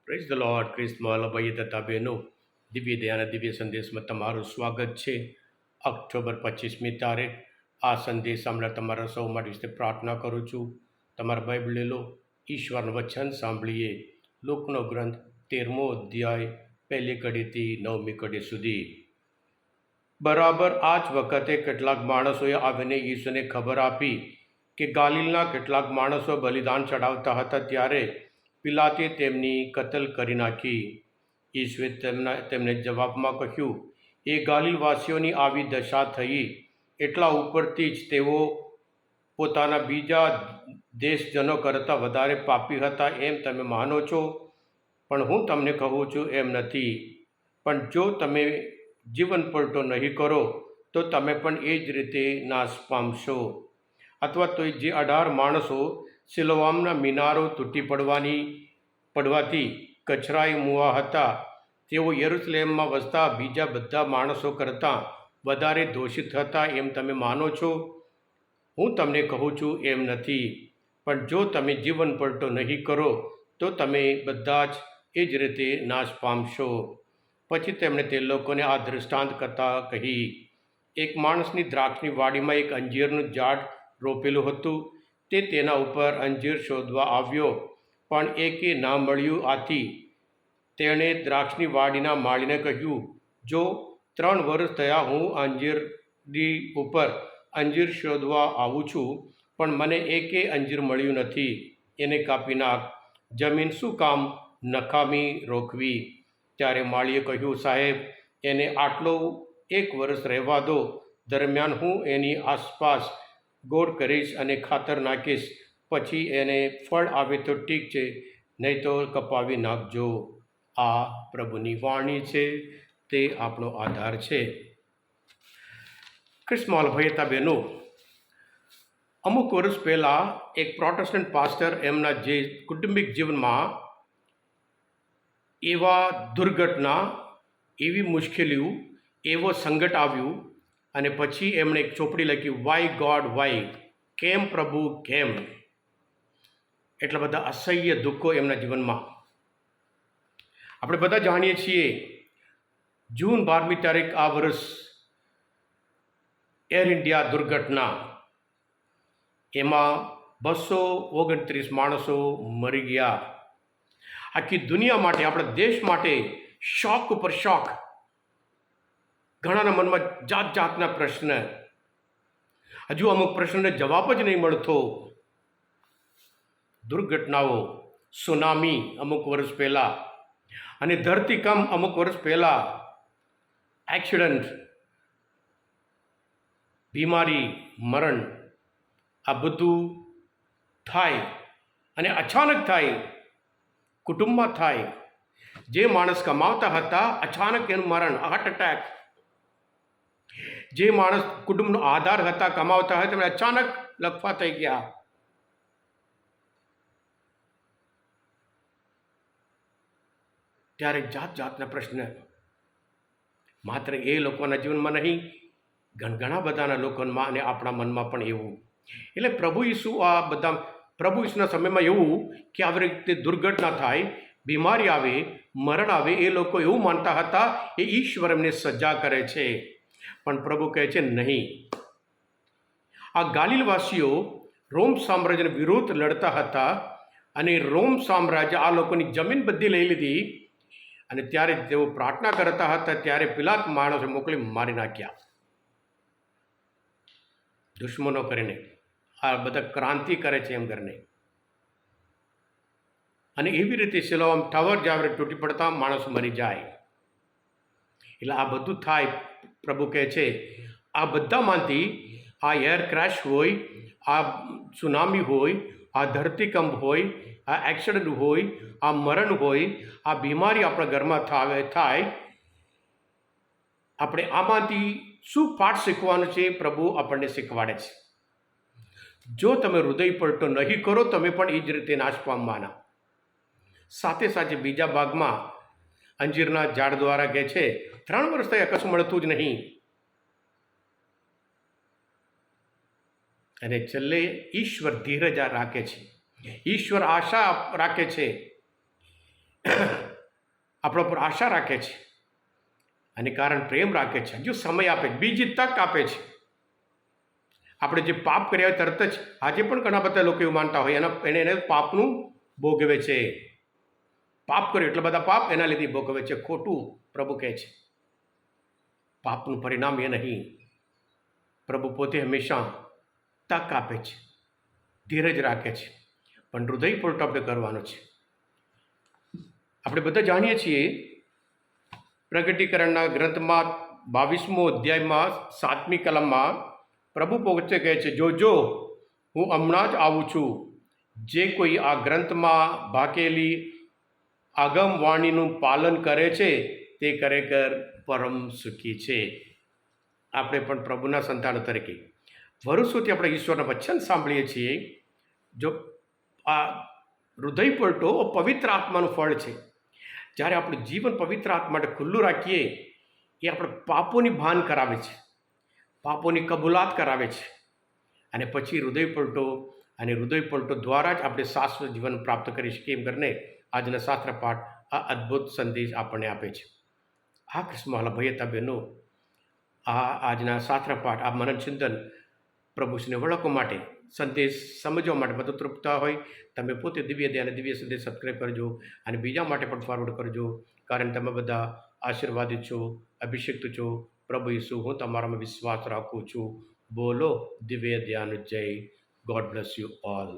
Praise the lord. ક્રિસ્મલ ભાઈ તથા બહેનો, દિવ્ય દયાના દિવ્ય સંદેશમાં તમારું સ્વાગત છે. ઓક્ટોબર 25મી તારીખ. આ સંદેશ હમણાં તમારા સૌ માટે વિશે પ્રાર્થના કરું છું. તમારા બાઇબલ લે લો, ઈશ્વરનું વચન સાંભળીએ. લોકનો ગ્રંથ 13મો અધ્યાય 1લી કડીથી 9મી કડી સુધી. બરાબર આ જ વખતે કેટલાક માણસોએ આવીને ઈસુને ખબર આપી કે ગાલિલના કેટલાક માણસો બલિદાન ચડાવતા હતા, ત્યારે પિલાતે તેમની કતલ કરી નાખી. ઈસુએ તેમને જવાબમાં કહ્યું, એ ગાલિલવાસીઓની આવી દશા થઈ એટલા ઉપરથી જ તેઓ પોતાના બીજા દેશજનો કરતાં વધારે પાપી હતા એમ તમે માનો છો? પણ હું તમને કહું છું, એમ નથી. પણ જો તમે જીવન પલટો નહીં કરો તો તમે પણ એ જ રીતે નાશ પામશો. અથવા તો જે 18 માણસો સિલોઆમના મિનારો તૂટી પડવાથી કચરાઈ મુવા હતા, તેઓ યરુશલેમમાં વસતા બીજા બધા માણસો કરતાં વધારે દોષિત હતા એમ તમે માનો છો? હું તમને કહું છું, એમ નથી. પણ જો તમે જીવન પલટો નહીં કરો તો તમે બધા જ એ જ રીતે નાશ પામશો. પછી તેમણે તે લોકોને આ દૃષ્ટાંત કથા કહી. એક માણસની દ્રાક્ષની વાડીમાં એક અંજીરનું ઝાડ રોપેલું હતું. તે તેના ઉપર અંજીર શોધવા આવ્યો, પણ એકે ના મળ્યું. આથી તેણે દ્રાક્ષની વાડીના માળીને કહ્યું, જો 3 વર્ષ થયા હું અંજીરની ઉપર અંજીર શોધવા આવું છું, પણ મને એકે અંજીર મળ્યું નથી. એને કાપી નાખ. જમીન શું કામ નકામી રોકવી? ત્યારે માળીએ કહ્યું, સાહેબ, એને આટલો 1 વર્ષ રહેવા દો. દરમિયાન હું એની આસપાસ ગોળ કરીશ અને ખાતર નાખીશ. પછી એને ફળ આવે તો ઠીક છે, નહીં તો કપાવી નાખજો. આ પ્રભુની વાણી છે, તે આપણો આધાર છે. ક્રિસ્મલ ભાઈ બહેનો, અમુક વર્ષ પહેલાં એક પ્રોટેસ્ટન્ટ પાસ્ટર એમના જે કુટુંબિક જીવનમાં એવા દુર્ઘટના, એવી મુશ્કેલીઓ, એવો સંકટ આવ્યું, અને પછી એમણે એક ચોપડી લખી, વાય ગોડ વાય, કેમ પ્રભુ કેમ. એટલા બધા અસહ્ય દુઃખો એમના જીવનમાં. આપણે બધા જાણીએ છીએ, જૂન 12મી તારીખ આ વર્ષ એર ઇન્ડિયા દુર્ઘટના, એમાં 229 માણસો મરી ગયા. આખી દુનિયા માટે, આપણા દેશ માટે શોક ઉપર શોક. ઘણાના મનમાં જાત જાતના પ્રશ્ન. હજુ અમુક પ્રશ્નને જવાબ જ નહીં મળતો. દુર્ઘટનાઓ, સુનામી અમુક વર્ષ પહેલાં, અને ધરતીકંપ અમુક વર્ષ પહેલાં, એક્સિડન્ટ, બીમારી, મરણ, આ બધું થાય અને અચાનક થાય, કુટુંબમાં થાય. જે માણસ કમાવતા હતા, અચાનક એનું મરણ, હાર્ટ એટેક. જે માણસ કુટુંબનો આધાર હતા, કમાવતા હતા, તેમને અચાનક લકવા થઈ ગયા. ત્યારે જાત જાતના પ્રશ્ન માત્ર એ લોકોના જીવનમાં નહીં, ઘણા બધાના લોકોમાં અને આપણા મનમાં પણ એવું. એટલે પ્રભુ ઈસુના સમયમાં એવું કે આવી રીતે દુર્ઘટના થાય, બીમારી આવે, મરણ આવે, એ લોકો એવું માનતા હતા એ ઈશ્વર એમને સજા કરે છે. પણ પ્રભુ કહે છે નહીં. આ ગાલિલવાસીઓ રોમ સામ્રાજ્યના વિરુદ્ધ લડતા હતા, અને રોમ સામ્રાજ્ય આ લોકોની જમીન બધી લઈ લીધી. અને ત્યારે તેઓ પ્રાર્થના કરતા હતા, ત્યારે પિલાત માણસો મોકલી મારી નાખ્યા, દુશ્મનો કરીને. આ બધા ક્રાંતિ કરે છે એમ કરીને. અને એવી રીતે સિલોઆમ ટાવર જ્યારે તૂટી પડતા માણસ મરી જાય. એટલે આ બધું થાય. પ્રભુ કહે છે આ બધામાંથી, આ એર ક્રેશ હોય, આ સુનામી હોય, આ ધરતીકંપ હોય, આ એક્સિડન્ટ હોય, આ મરણ હોય, આ બીમારી આપણા ઘરમાં થાય, આપણે આમાંથી શું પાઠ શીખવાનું છે? પ્રભુ આપણને શીખવાડે છે. જો તમે હૃદય પલટો નહીં કરો, તમે પણ એ જ રીતે નાશ પામવાના. સાથે સાથે બીજા ભાગમાં અંજીરના ઝાડ દ્વારા કહે છે 3 વર્ષ થયા કશું મળતું જ નહીં. અને છેલ્લે ઈશ્વર ધીરજ રાખે છે, ઈશ્વર આશા રાખે છે આપણા પર આશા રાખે છે અને કારણ પ્રેમ રાખે છે, હજુ સમય આપે છે, બીજી તક આપે છે. આપણે જે પાપ કર્યા હોય તરત જ, આજે પણ ઘણા બધા લોકો એવું માનતા હોય એને પાપનું ભોગવે છે. પાપ કર્યો એટલા બધા પાપ એના લીધે ભોગવે છે. ખોટું. પ્રભુ કહે છે પાપનું પરિણામ એ નહીં. પ્રભુ પોતે હંમેશા તક આપે છે, ધીરજ રાખે છે, પણ હૃદયપૂર્વક આપણે કરવાનો છે. આપણે બધા જાણીએ છીએ પ્રગટીકરણના ગ્રંથમાં 22મો અધ્યાયમાં 7મી કલમમાં પ્રભુ પોતે કહે છે, જોજો હું હમણાં જ આવું છું. જે કોઈ આ ગ્રંથમાં ભાકેલી આગમવાણીનું પાલન કરે છે તે ખરેખર પરમ સુખી છે. આપણે પણ પ્રભુના સંતાનો તરીકે વર્ષોથી આપણે ઈશ્વરના વચન સાંભળીએ છીએ. જો આ હૃદયપૂર્વક પવિત્ર આત્માનું ફળ છે. જ્યારે આપણું જીવન પવિત્ર આત્મા માટે ખુલ્લું રાખીએ, એ આપણે પાપોની ભાન કરાવે છે, પાપોની કબૂલાત કરાવે છે, અને પછી હૃદય પલટો દ્વારા જ આપણે શાશ્વત જીવન પ્રાપ્ત કરી શકીએ. એમ કરીને આજના શાસ્ત્ર પાઠ આ અદ્ભુત સંદેશ આપણને આપે છે. આ ક્રિસ્મવાલા ભાઈ બહેનો, આજના શાસ્ત્ર પાઠ, આ મનન ચિંતન પ્રભુશ્રીને વળખવા માટે, સંદેશ સમજવા માટે મદદરૂપતા હોય, તમે પોતે દિવ્ય દયા અને દિવ્ય સંદેશ સબસ્ક્રાઈબ કરજો અને બીજા માટે પણ ફોરવર્ડ કરજો. કારણ તમે બધા આશીર્વાદિત છો, અભિષિક્ત છો. પ્રભુ ઈસુ, હું તમારામાં વિશ્વાસ રાખું છું. બોલો દિવ્ય દયાનું જય. God bless you all.